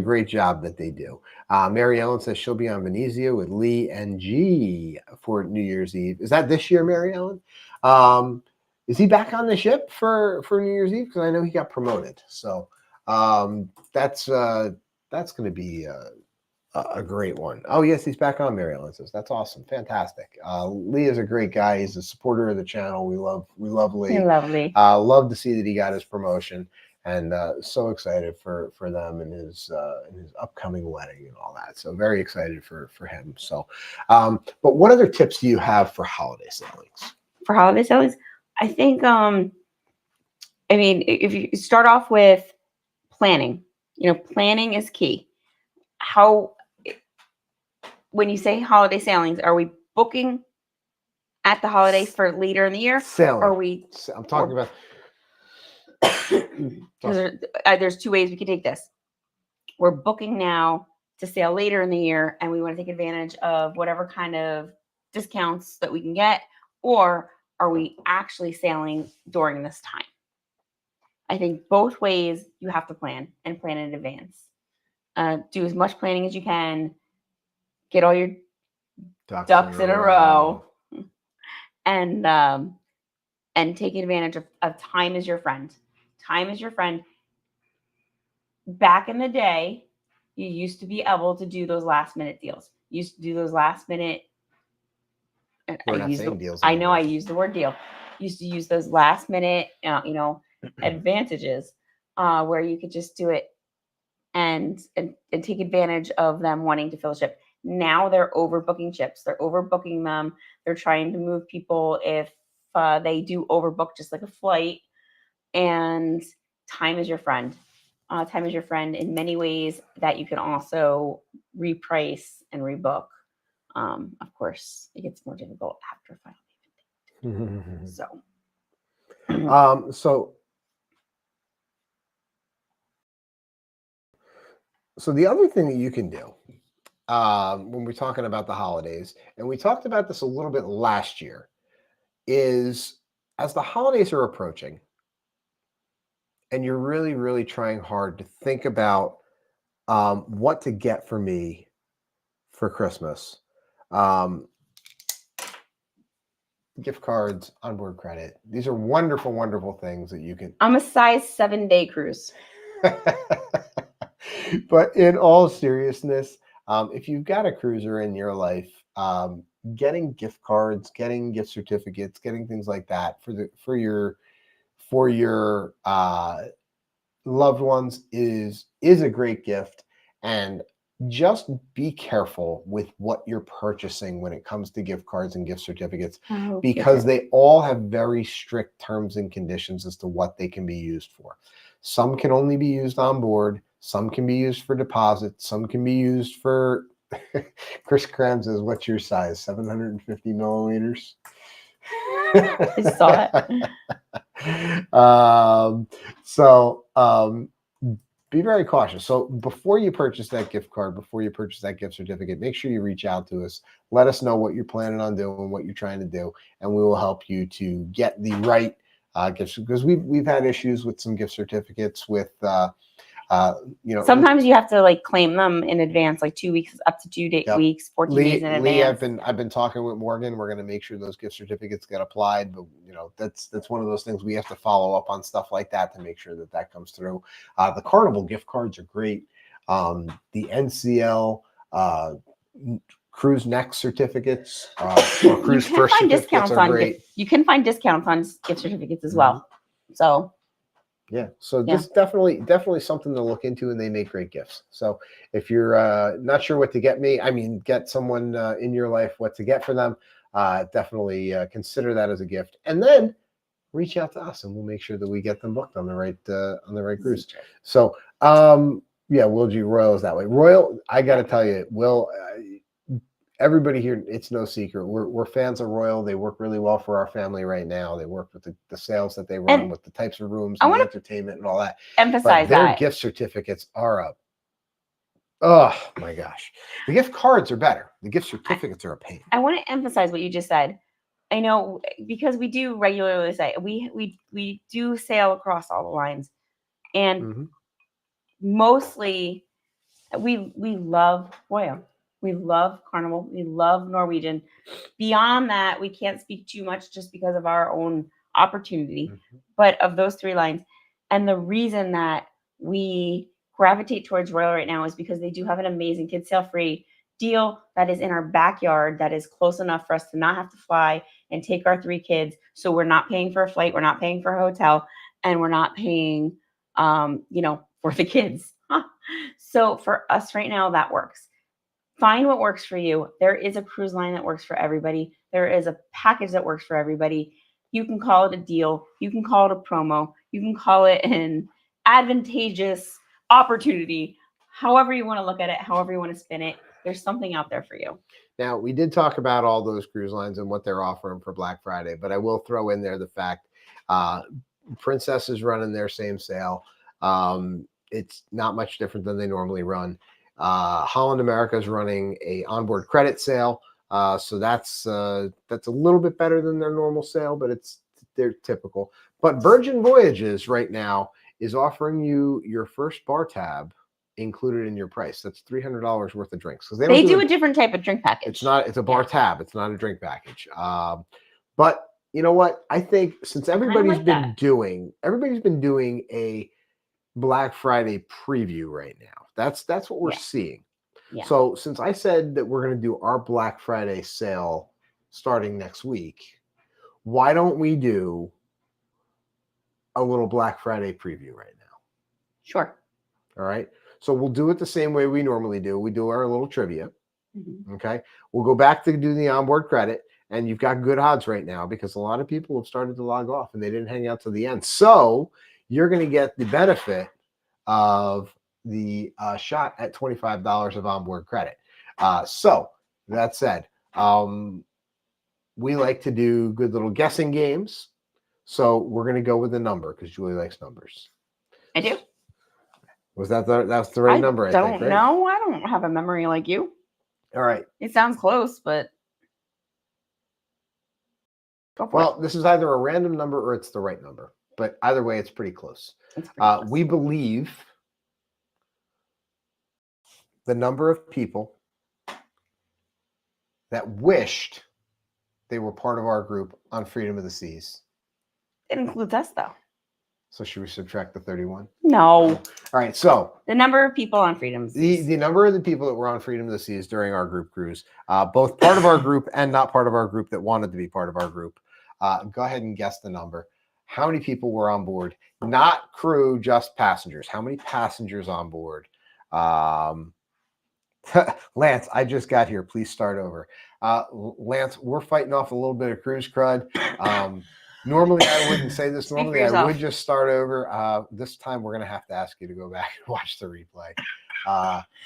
great job that they do. Mary Ellen says she'll be on Venezia with Lee and G for New Year's Eve. Is that this year, Mary Ellen? Is he back on the ship for New Year's Eve? Because I know he got promoted. So that's going to be a great one. Oh yes, he's back on. Mary Ellen says that's awesome, fantastic. Lee is a great guy. He's a supporter of the channel. We love Lee. You're lovely. Love to see that he got his promotion. And so excited for them and his upcoming wedding and all that. So very excited for him. So, but what other tips do you have for holiday sailings? For holiday sailings, I think, I mean, if you start off with planning, planning is key. When you say holiday sailings, are we booking at the holidays for later in the year? Sailing. I'm talking about. There's 2 ways we can take this. We're booking now to sail later in the year, and we want to take advantage of whatever kind of discounts that we can get, or are we actually sailing during this time? I think both ways you have to plan in advance. Do as much planning as you can. Get all your ducks in a row, and take advantage of time as your friend. Time is your friend. Back in the day, you used to be able to do those last minute deals. You used to do those last minute. Deals. I know I use the word deal. Used to use those last minute, advantages, where you could just do it and take advantage of them wanting to fill a ship. Now they're overbooking ships. They're overbooking them. They're trying to move people if they do overbook just like a flight. And time is your friend. Time is your friend in many ways that you can also reprice and rebook. Of course, it gets more difficult after final payment. So the other thing that you can do when we're talking about the holidays, and we talked about this a little bit last year, is as the holidays are approaching, and you're really, really trying hard to think about what to get for me for Christmas. Gift cards, onboard credit. These are wonderful, wonderful things that you can. I'm a size 7-day cruise. But in all seriousness, if you've got a cruiser in your life, getting gift cards, getting gift certificates, getting things like that for your loved ones is a great gift. And just be careful with what you're purchasing when it comes to gift cards and gift certificates, because they all have very strict terms and conditions as to what they can be used for. Some can only be used on board. Some can be used for deposit. Some can be used for Chris Cram says, what's your size? 750 milliliters? I saw it. be very cautious. So before you purchase that gift card, before you purchase that gift certificate, make sure you reach out to us. Let us know what you're planning on doing, what you're trying to do, and we will help you to get the right gifts. Because we've had issues with some gift certificates with sometimes you have to like claim them in advance, like 2 weeks, up to 2 Yep. weeks, 14 days in Lee, advance. I've been talking with Morgan. We're going to make sure those gift certificates get applied, but that's one of those things we have to follow up on stuff like that to make sure that comes through. The Carnival gift cards are great. The NCL cruise next certificates or cruise first certificates are great. You can find discounts on gift certificates as well. So yeah, so this is definitely something to look into, and they make great gifts. So if you're not sure what to get me, I mean, get someone in your life what to get for them. Definitely consider that as a gift, and then reach out to us, and we'll make sure that we get them booked on the right cruise. So we'll do Royals that way. Royal, I got to tell you, everybody here, it's no secret. We're fans of Royal. They work really well for our family right now. They work with the sales that they run, with the types of rooms and the entertainment and all that. Emphasize their gift certificates are up. Oh my gosh. The gift cards are better. The gift certificates are a pain. I want to emphasize what you just said. I know, because we do regularly say we do sail across all the lines, and mostly we love Royal. We love Carnival. We love Norwegian. Beyond that, we can't speak too much just because of our own opportunity. But of those 3 lines, and the reason that we gravitate towards Royal right now is because they do have an amazing kids sail free deal that is in our backyard, that is close enough for us to not have to fly and take our 3 kids. So we're not paying for a flight, we're not paying for a hotel, and we're not paying, for the kids. So for us right now, that works. Find what works for you. There is a cruise line that works for everybody. There is a package that works for everybody. You can call it a deal. You can call it a promo. You can call it an advantageous opportunity. However you want to look at it, however you want to spin it, there's something out there for you. Now, we did talk about all those cruise lines and what they're offering for Black Friday, but I will throw in there the fact Princess is running their same sale. It's not much different than they normally run. Holland America is running a onboard credit sale, so that's a little bit better than their normal sale, but they're typical. But Virgin Voyages right now is offering you your first bar tab included in your price. That's $300 worth of drinks, because they do a different type of drink package. It's a bar tab. It's not a drink package. But you know what? I think since everybody's been doing a Black Friday preview right now. That's what we're seeing. Yeah. So since I said that we're going to do our Black Friday sale starting next week, why don't we do a little Black Friday preview right now? Sure. All right. So we'll do it the same way we normally do. We do our little trivia. Okay. We'll go back to do the onboard credit, and you've got good odds right now because a lot of people have started to log off and they didn't hang out to the end. So you're going to get the benefit of the shot at $25 of onboard credit. So that said, we like to do good little guessing games. So we're going to go with a number because Julie likes numbers. I do. Was that's the right number? I don't know. I don't have a memory like you. All right. It sounds close, but go for it. This is either a random number or it's the right number. But either way, it's pretty close. We believe the number of people that wished they were part of our group on Freedom of the Seas. It includes us, though. So should we subtract the 31? No. All right. So the number of people on Freedom of the Seas. The number of the people that were on Freedom of the Seas during our group cruise, both part of our group and not part of our group that wanted to be part of our group. Go ahead and guess the number. How many people were on board? Not crew, just passengers. How many passengers on board? Lance, I just got here. Please start over. Lance, we're fighting off a little bit of cruise crud. Normally, I wouldn't say this. Normally, I would just start over. This time, we're going to have to ask you to go back and watch the replay.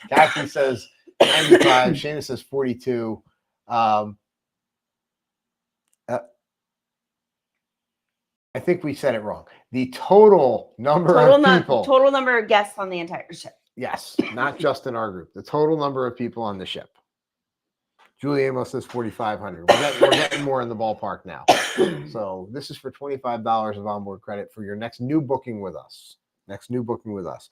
Kathy says 95. Shana says 42. I think we said it wrong. The total number of people. Total number of guests on the entire ship. Yes, not just in our group. The total number of people on the ship. Julie Amos says 4,500. We're getting more in the ballpark now. So this is for $25 of onboard credit for your next new booking with us. Next new booking with us.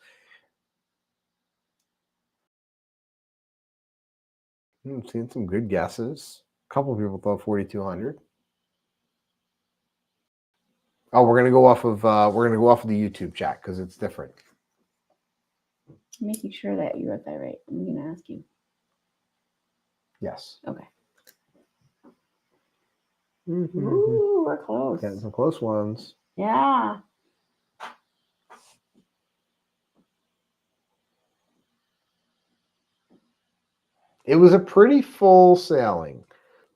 Seeing some good guesses. A couple of people thought 4,200. Oh, we're gonna go off of the YouTube chat because it's different. Making sure that you wrote that right. I'm gonna ask you. Yes. Okay. Mm-hmm. Ooh, we're close. Getting some close ones. Yeah. It was a pretty full sailing.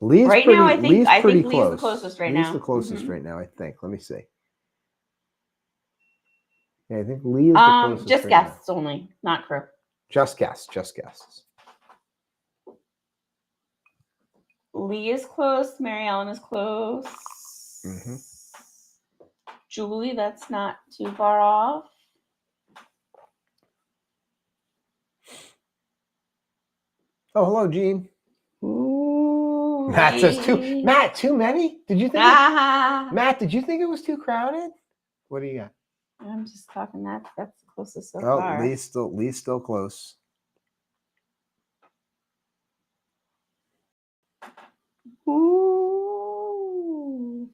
Lee's right pretty, now, I think Lee's pretty Lee's close. the closest right Lee's now. the closest Mhm. right now, I think. Let me see. Yeah, I think Lee is the closest. Just right guests now. only, not crew. Just guests. Just guests. Lee is close. Mary Ellen is close. Mm-hmm. Julie, that's not too far off. Oh, hello, Gene. Ooh, Matt says too. Matt, too many? Did you think? Matt, did you think it was too crowded? What do you got? I'm just talking. That's the closest so Oh, far. Lee's still close. Ooh.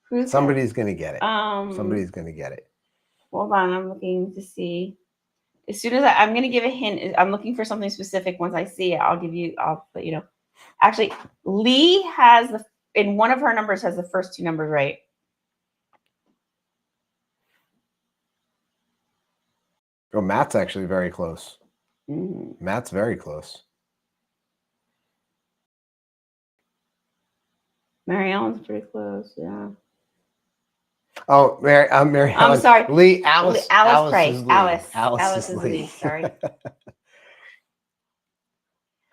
Who's Somebody's gonna get it. that? Somebody's gonna get it. Hold on, I'm looking to see. As soon as I'm gonna give a hint. I'm looking for something specific. Once I see it, I'll let you know. Actually, Lee has in one of her numbers has the first two numbers right. Oh, Matt's actually very close. Mm-hmm. Matt's very close. Mary Ellen's pretty close. Yeah. Oh, Mary I'm Ellen. sorry. Lee, Alice Price. is Lee. Alice is Lee. Sorry.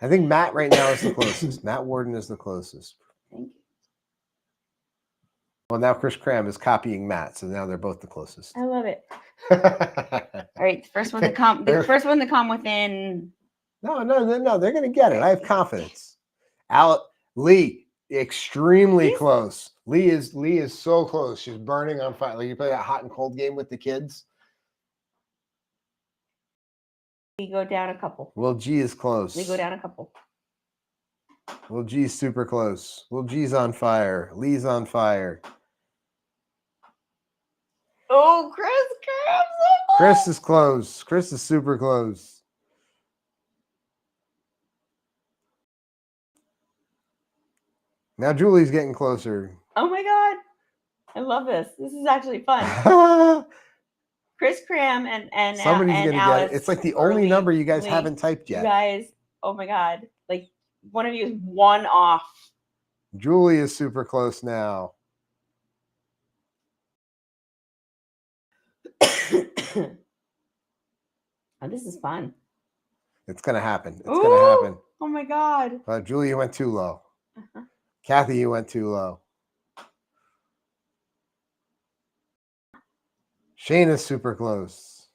I think Matt right now is the closest. Matt Warden is the closest. Thank you. Well, now Chris Cram is copying Matt, so now they're both the closest. I love it. All right, the first one to come. The first one to come within. No, they're gonna get it. I have confidence. Lee, extremely close. Lee is so close. She's burning on fire. Like you play that hot and cold game with the kids. We go down a couple. Will G is close. We go down a couple. Will G's super close. Will G's on fire. Lee's on fire. Oh, Chris Chris is close. Chris is super close. Now Julie's getting closer. Oh my God. I love this. This is actually fun. Chris Cram and Somebody's and gonna Alice get it. It's like the only number you guys haven't typed yet. You guys, oh my God. Like one of you is one off. Julie is super close now. Oh, this is fun. It's gonna happen. It's gonna happen. Oh my God. Julie, you went too low. Kathy, you went too low. Shane is super close.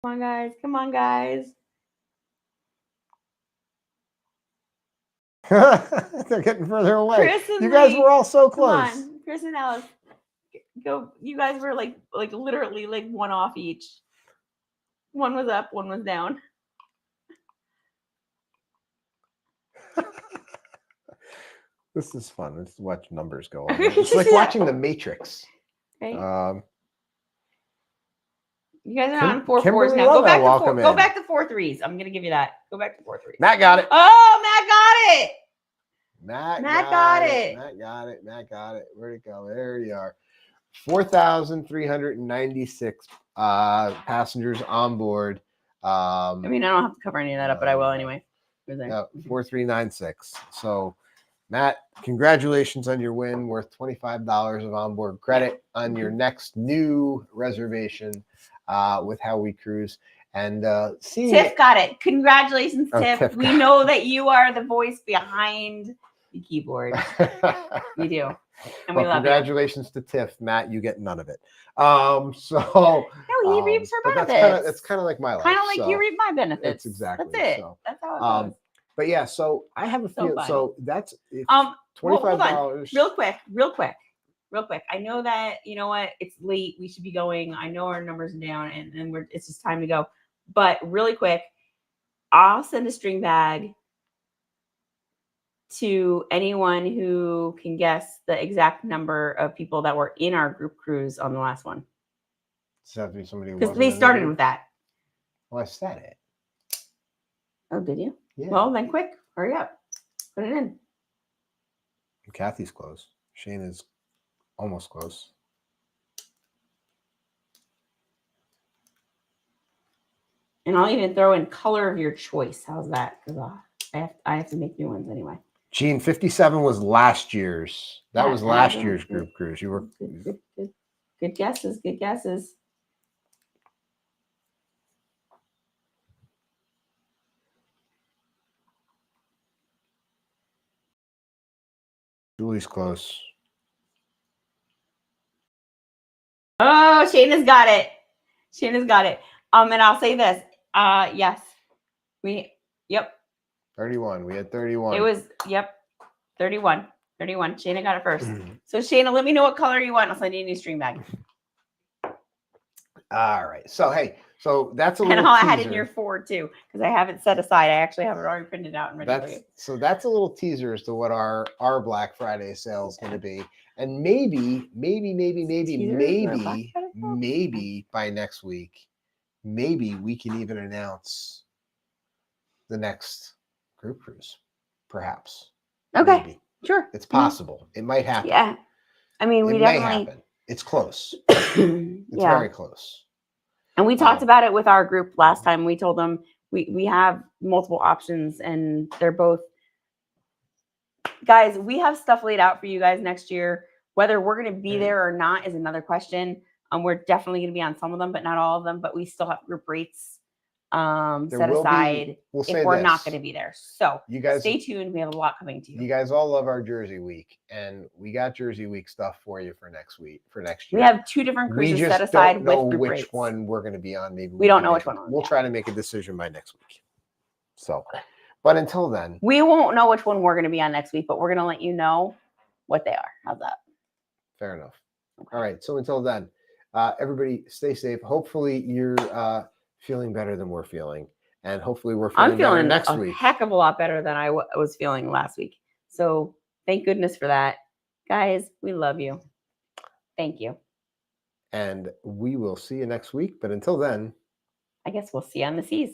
Come on, guys. Come on, guys. They're getting further away. Chris and you guys Lee, were all so come close. on. Chris and Alice. Go. You guys were like literally like one off each. One was up, one was down. This is fun. Let's watch numbers go on. It's like watching The Matrix. Right? You guys are on 4 Kimberly 4s now. Go back Lovell, to welcome go in. back to 4 3s. I'm gonna give you that. Go back to 4 3s. Matt got it. Oh, Matt got it. Matt got it. Matt got it. Matt got it. Where'd it go? There you are. 4,396 passengers on board. I mean, I don't have to cover any of that up, but I will anyway. No, 4,396. So, Matt, congratulations on your win, worth $25 of onboard credit on your next new reservation with How We Cruise. And Tiff got it. Congratulations, Tiff. Tiff We know that you are the voice behind the keyboard. We do. And we Well, love you. congratulations to Tiff. Matt, you get none of it. No, he reaps her but benefits. that's kind of like my life. Kind of like so you reap my benefits. That's exactly. That's it. So, That's how it goes. but yeah, so I have a feel. funny. So that's Well, hold $25. on. Real quick. I know that, you know what, it's late. We should be going. I know our numbers are down and it's just time to go. But really quick, I'll send a string bag to anyone who can guess the exact number of people that were in our group cruise on the last one. Does that have to be somebody who Because wasn't they in the started group? with that. Well, I said it. Oh, did you? Yeah. Well, then quick. Hurry up. Put it in. Kathy's close. Shane is almost close. And I'll even throw in color of your choice. How's that? Because I have to make new ones anyway. Gene, 57 was last year's. That was last Yeah, year's group cruise. You were Good guesses. Good guesses. Julie's close. Oh, Shayna's got it. Shayna's got it. And I'll say this. Yes. Yep. 31. We had 31. It was, 31. 31. Shayna got it first. So Shayna, let me know what color you want. I'll send you a new string bag. All right. So hey, so that's a And little I'll teaser. add in your 4 too, because I have it set aside. I actually have it already printed out and ready for you. So that's a little teaser as to what our Black Friday sale is going to be, and maybe by next week, maybe we can even announce the next group cruise, perhaps. Okay. Maybe. Sure. It's possible. It might happen. Yeah. I mean, we it may definitely. happen. It's close. It's very close. And we talked about it with our group last time. We told them we have multiple options and they're both. Guys, we have stuff laid out for you guys next year. Whether we're going to be there or not is another question. We're definitely going to be on some of them, but not all of them. But we still have group rates set aside if we're not going to be there. So you guys stay tuned. We have a lot coming to you. You guys all love our Jersey week, and we got Jersey week stuff for you for next week, for next year. We have 2 different cruises set aside with group which rates. one we're going to be on. Maybe we don't know which one. We'll try to make a decision by next week. So, but until then, we won't know which one we're going to be on next week, but we're going to let you know what they are. How's that? Fair enough. Okay. All right. So until then, everybody stay safe. Hopefully you're feeling better than we're feeling. And hopefully we're feeling better next week. Heck of a lot better than I was feeling last week. So thank goodness for that. Guys, we love you. Thank you. And we will see you next week. But until then, I guess we'll see you on the seas.